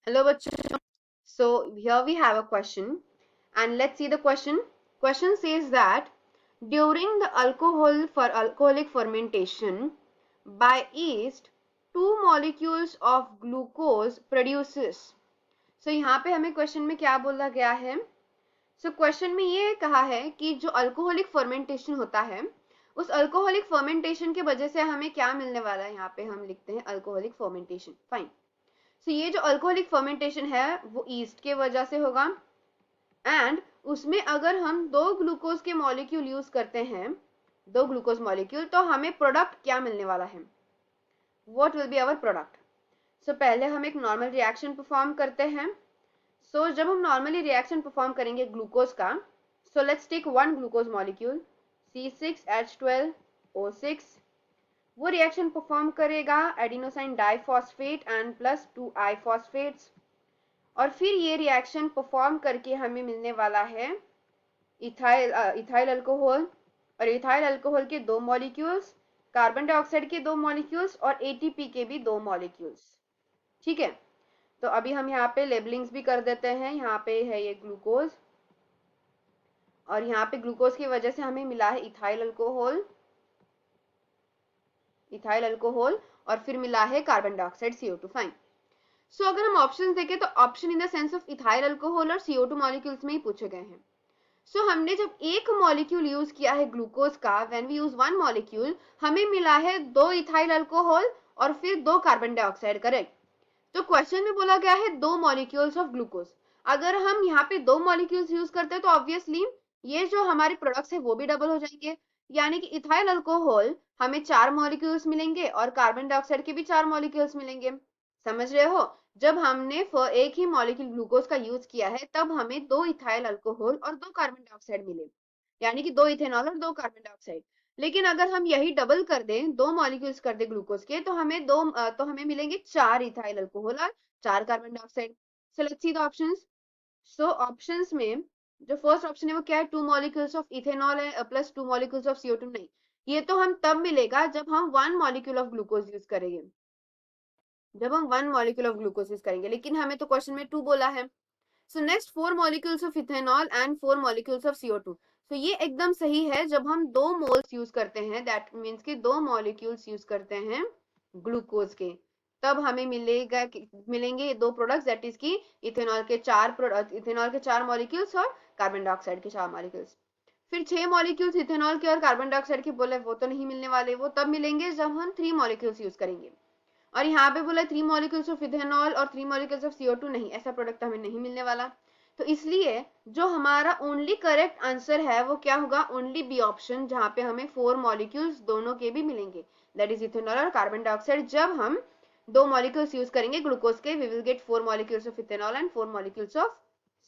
Hello bachcho. So here we have a question and let's see the question. Question says that during the alcoholic fermentation by yeast, two molecules of glucose produces. So यहाँ पे हमें question में क्या बोला गया है? So question में ये कहा है कि जो अल्कोहलिक फर्मेंटेशन होता है उस अल्कोहलिक फर्मेंटेशन के वजह से हमें क्या मिलने वाला है? यहाँ पे हम लिखते हैं अल्कोहलिक फर्मेंटेशन. फाइन. सो ये जो अल्कोहलिक फर्मेंटेशन है वो ईस्ट के वजह से होगा एंड उसमें अगर हम दो ग्लूकोज के मॉलिक्यूल यूज करते हैं, दो ग्लूकोज मॉलिक्यूल, तो हमें प्रोडक्ट क्या मिलने वाला है? What will be our product? So पहले हम एक नॉर्मल रिएक्शन परफॉर्म करते हैं. सो जब हम नॉर्मली रिएक्शन परफॉर्म करेंगे ग्लूकोज का, so let's take one glucose molecule C6H12O6. वो रिएक्शन परफॉर्म करेगा adenosine diphosphate and plus 2I phosphates और फिर ये रिएक्शन परफॉर्म करके हमें मिलने वाला है इथाइल अल्कोहल और इथाइल अल्कोहल के दो मॉलिक्यूल्स, कार्बन डाइऑक्साइड के दो मॉलिक्यूल्स और एटीपी के भी दो मॉलिक्यूल्स. ठीक है, तो अभी हम यहाँ पे लेबलिंग्स भी कर देते हैं. यहाँ पे है ये ग्लूकोज और यहाँ पे ग्लूकोज की वजह से हमें मिला है इथाइल अल्कोहल और फिर मिला है कार्बन डाइऑक्साइड CO2. फाइन. सो अगर हम ऑप्शन देखें तो option in the sense of ethyl alcohol और CO2 मॉलिक्यूल्स में ही पूछे गए हैं. सो हमने जब एक मॉलिक्यूल यूज किया है ग्लूकोज का, when we use one molecule, हमें मिला है दो इथाइल अल्कोहल और फिर दो कार्बन डाइऑक्साइड. करेक्ट. तो क्वेश्चन में बोला गया है दो मॉलिक्यूल्स ऑफ ग्लूकोज. अगर हम यहाँ पे दो मॉलिक्यूल्स यूज करते हैं तो ऑब्वियसली ये जो हमारे प्रोडक्ट्स है वो भी डबल हो जाएंगे. यानी कि इथाइल अल्कोहल हमें चार मॉलिक्यूल्स मिलेंगे और कार्बन डाइऑक्साइड के भी चार मॉलिक्यूल्स मिलेंगे. समझ रहे हो? जब हमने एक ही मॉलिक्यूल ग्लूकोज का यूज किया है तब हमें दो इथाइल अल्कोहल और दो कार्बन डाइऑक्साइड मिले, यानी कि दो इथेनॉल और दो कार्बन डाइऑक्साइड. लेकिन अगर हम यही डबल कर दें, दो मॉलिक्यूल्स कर दें ग्लूकोज के, तो हमें मिलेंगे चार इथाइल अल्कोहल और चार carbon dioxide. So let's see the options. So options में जो फर्स्ट ऑप्शन है वो क्या है? टू मॉलिक्यूल्स ऑफ इथेनॉल है plus two molecules of CO2. नहीं, ये तो हम तब मिलेगा जब हम one molecule of glucose use करेंगे, जब हम one molecule of glucose use करेंगे. लेकिन हमें तो क्वेश्चन में टू बोला है. So next four molecules of ethanol and four molecules of CO2. तो ये एकदम सही है. जब हम दो मोल्स यूज करते हैं, दैट मीन्स कि दो मॉलिक्यूल्स यूज करते हैं ग्लूकोज के, तब हमें मिलेंगे दो प्रोडक्ट्स, दैट इज की इथेनॉल के चार मॉलिक्यूल्स और कार्बन डाइऑक्साइड के चार मॉलिक्यूल्स. फिर छह मॉलिक्यूल्स इथेनॉल के और कार्बन डाइऑक्साइड के बोले वो तो नहीं मिलने वाले, वो तब मिलेंगे जब हम थ्री मॉलिक्यूल्स यूज करेंगे. और यहाँ पे बोला थ्री मॉलिक्यूल्स ऑफ इथेनॉल और थ्री मॉलिक्यूल्स ऑफ CO2. नहीं, ऐसा प्रोडक्ट हमें नहीं मिलने वाला. तो इसलिए जो हमारा ओनली करेक्ट आंसर है वो क्या होगा? ओनली बी ऑप्शन, जहाँ पे हमें फोर मॉलिक्यूल्स दोनों के भी मिलेंगे, दैट इज इथेनॉल और कार्बन डाइऑक्साइड. जब हम दो मॉलिक्यूल्स यूज करेंगे ग्लूकोज के, we will get four molecules of ethanol and four molecules of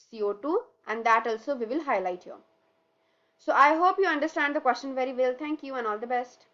CO2 and that also we will highlight here. So I hope you understand the question very well. Thank you and all the best.